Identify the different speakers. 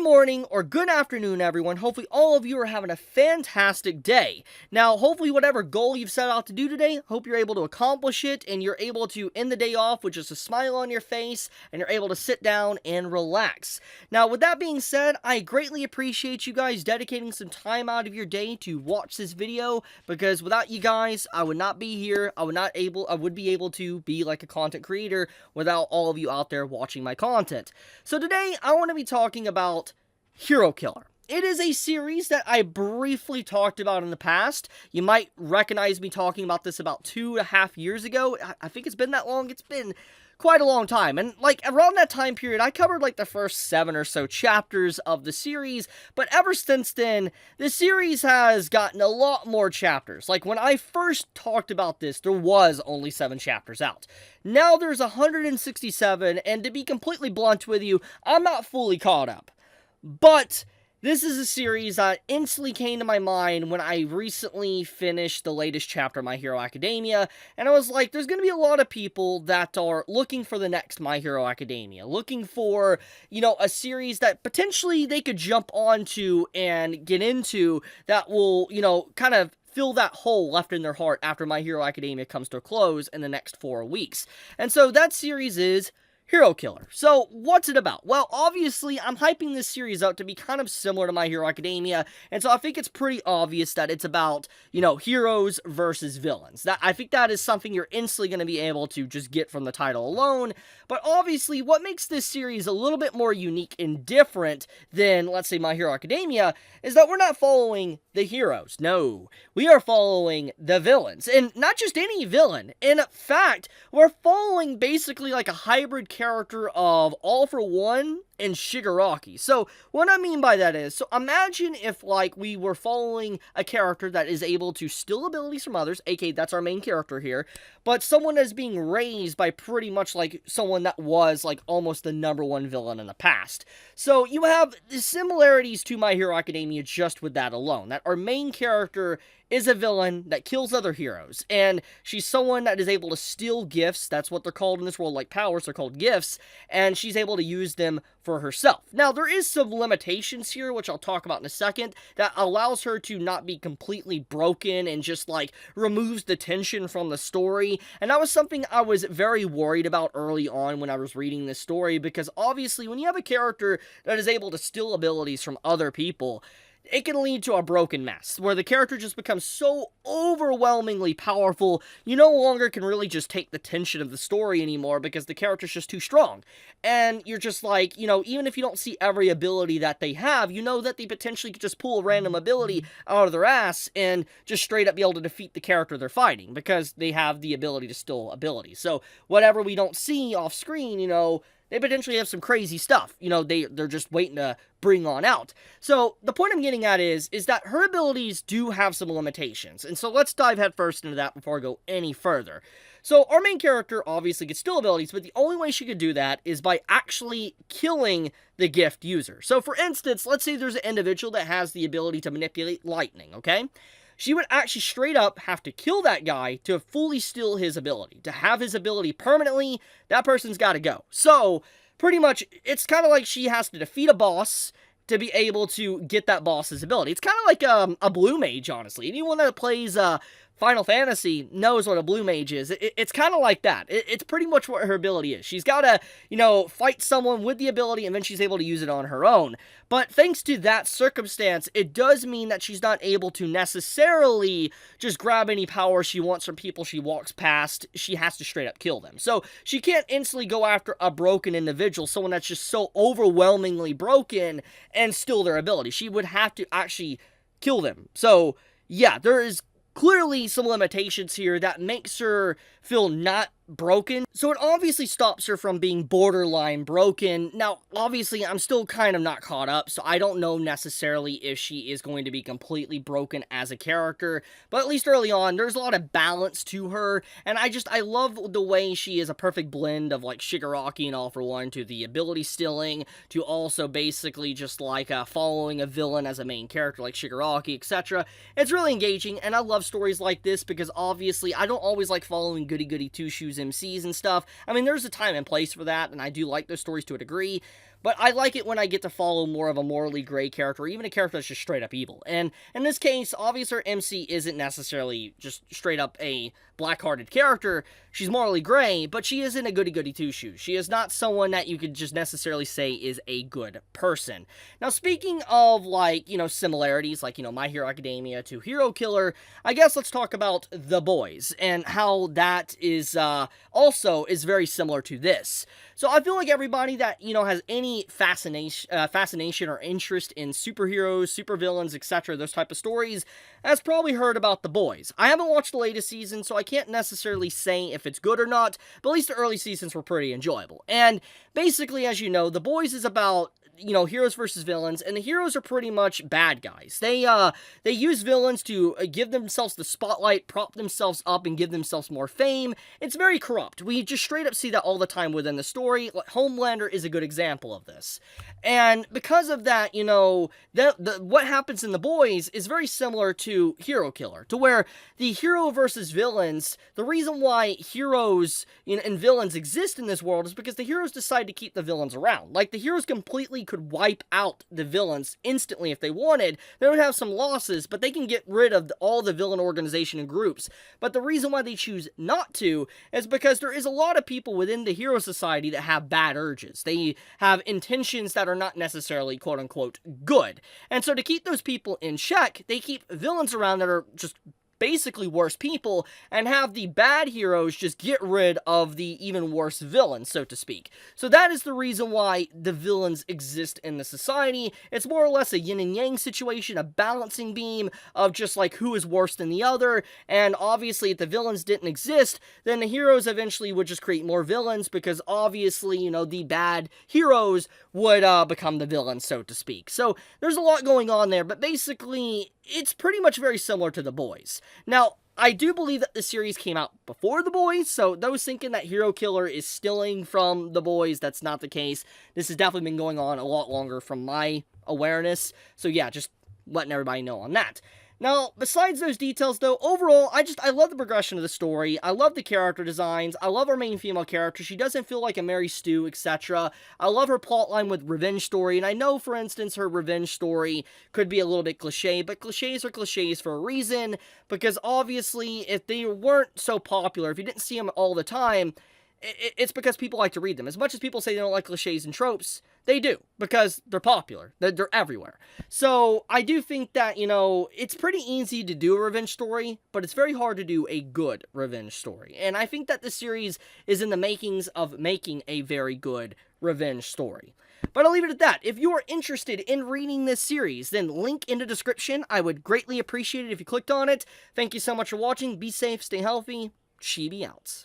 Speaker 1: Good morning or good afternoon, everyone. Hopefully all of you are having a fantastic day. Now, hopefully whatever goal you've set out to do today, hope you're able to accomplish it and you're able to end the day off with just a smile on your face and you're able to sit down and relax. Now, with that being said, I greatly appreciate you guys dedicating some time out of your day to watch this video, because without you guys, I would not be here. I would be able to be like a content creator without all of you out there watching my content. So today, I want to be talking about Hero Killer. It is a series that I briefly talked about in the past. You might recognize me talking about this about 2.5 years ago. I think it's been that long. It's been quite a long time. And like around that time period, I covered like the first 7 or so chapters of the series. But ever since then, the series has gotten a lot more chapters. Like when I first talked about this, there was only 7 chapters out. Now there's 167, and to be completely blunt with you, I'm not fully caught up. But this is a series that instantly came to my mind when I recently finished the latest chapter of My Hero Academia, and I was like, there's going to be a lot of people that are looking for the next My Hero Academia, looking for, a series that potentially they could jump onto and get into that will, kind of fill that hole left in their heart after My Hero Academia comes to a close in the next 4 weeks. And so that series is Hero Killer. So, what's it about? Well, obviously, I'm hyping this series out to be kind of similar to My Hero Academia, and so I think it's pretty obvious that it's about, heroes versus villains. I think that is something you're instantly going to be able to just get from the title alone, but obviously, what makes this series a little bit more unique and different than, let's say, My Hero Academia, is that we're not following the heroes. No, we are following the villains, and not just any villain. In fact, we're following basically like a hybrid character of All For One and Shigaraki. So, what I mean by that is, so imagine if, like, we were following a character that is able to steal abilities from others, aka that's our main character here, but someone that's being raised by pretty much, like, someone that was, like, almost the #1 villain in the past. So, you have the similarities to My Hero Academia just with that alone, that our main character is a villain that kills other heroes, and she's someone that is able to steal gifts. That's what they're called in this world, like powers, they're called gifts, and she's able to use them for herself. Now, there is some limitations here, which I'll talk about in a second, that allows her to not be completely broken and just, like, removes the tension from the story, and that was something I was very worried about early on when I was reading this story, because obviously, when you have a character that is able to steal abilities from other people, it can lead to a broken mess, where the character just becomes so overwhelmingly powerful, you no longer can really just take the tension of the story anymore, because the character's just too strong. And you're just like, even if you don't see every ability that they have, you know that they potentially could just pull a random ability out of their ass and just straight up be able to defeat the character they're fighting, because they have the ability to steal abilities. So, whatever we don't see off screen, they potentially have some crazy stuff. They're just waiting to bring on out. So, the point I'm getting at is that her abilities do have some limitations. And so, let's dive headfirst into that before I go any further. So, our main character obviously gets steal abilities, but the only way she could do that is by actually killing the gift user. So, for instance, let's say there's an individual that has the ability to manipulate lightning, okay? She would actually straight up have to kill that guy to fully steal his ability. To have his ability permanently, that person's got to go. So, pretty much, it's kind of like she has to defeat a boss to be able to get that boss's ability. It's kind of like a blue mage, honestly. Anyone that plays Final Fantasy knows what a blue mage is. It's kind of like that. It's pretty much what her ability is. She's got to, fight someone with the ability, and then she's able to use it on her own. But thanks to that circumstance, it does mean that she's not able to necessarily just grab any power she wants from people she walks past. She has to straight up kill them. So she can't instantly go after a broken individual, someone that's just so overwhelmingly broken, and steal their ability. She would have to actually kill them. So, yeah, there is clearly some limitations here that makes her feel not broken. So it obviously stops her from being borderline broken. Now, obviously, I'm still kind of not caught up, so I don't know necessarily if she is going to be completely broken as a character, but at least early on, there's a lot of balance to her, and I love the way she is a perfect blend of, like, Shigaraki and All For One, to the ability stealing, to also basically just, like, following a villain as a main character, like Shigaraki, etc. It's really engaging, and I love stories like this, because obviously, I don't always like following goody-goody two-shoes MCs and stuff. I mean, there's a time and place for that, and I do like those stories to a degree, but I like it when I get to follow more of a morally gray character, or even a character that's just straight up evil. And in this case, obviously her MC isn't necessarily just straight up a black-hearted character. She's morally gray, but she isn't a goody-goody two-shoes. She is not someone that you could just necessarily say is a good person. Now, speaking of, like, similarities, like, My Hero Academia to Hero Killer, I guess let's talk about The Boys, and how that is, also is very similar to this. So I feel like everybody that, has any fascination or interest in superheroes, supervillains, etc., those type of stories, has probably heard about The Boys. I haven't watched the latest season, so I can't necessarily say if it's good or not, but at least the early seasons were pretty enjoyable. And basically, as you know, The Boys is about heroes versus villains, and the heroes are pretty much bad guys. They use villains to give themselves the spotlight, prop themselves up, and give themselves more fame. It's very corrupt. We just straight up see that all the time within the story. Homelander is a good example of this. And because of that, what happens in The Boys is very similar to Hero Killer, to where the hero versus villains, the reason why heroes and villains exist in this world is because the heroes decide to keep the villains around. Like, the heroes completely could wipe out the villains instantly if they wanted. They would have some losses, but they can get rid of all the villain organization and groups. But the reason why they choose not to is because there is a lot of people within the hero society that have bad urges. They have intentions that are not necessarily quote-unquote good. And so to keep those people in check, they keep villains around that are just basically worse people, and have the bad heroes just get rid of the even worse villains, so to speak. So that is the reason why the villains exist in the society. It's more or less a yin and yang situation, a balancing beam of just like who is worse than the other, and obviously if the villains didn't exist, then the heroes eventually would just create more villains, because obviously, the bad heroes would become the villains, so to speak. So there's a lot going on there, but basically, it's pretty much very similar to The Boys. Now, I do believe that the series came out before The Boys, so those thinking that Hero Killer is stealing from The Boys, that's not the case. This has definitely been going on a lot longer from my awareness, so yeah, just letting everybody know on that. Now, besides those details, though, overall, I love the progression of the story. I love the character designs. I love our main female character. She doesn't feel like a Mary Stu, etc. I love her plotline with revenge story, and I know, for instance, her revenge story could be a little bit cliche, but cliches are cliches for a reason, because obviously, if they weren't so popular, if you didn't see them all the time, it's because people like to read them. As much as people say they don't like cliches and tropes, they do, because they're popular. They're everywhere. So, I do think that, it's pretty easy to do a revenge story, but it's very hard to do a good revenge story. And I think that this series is in the makings of making a very good revenge story. But I'll leave it at that. If you are interested in reading this series, then link in the description. I would greatly appreciate it if you clicked on it. Thank you so much for watching. Be safe, stay healthy. Chibi out.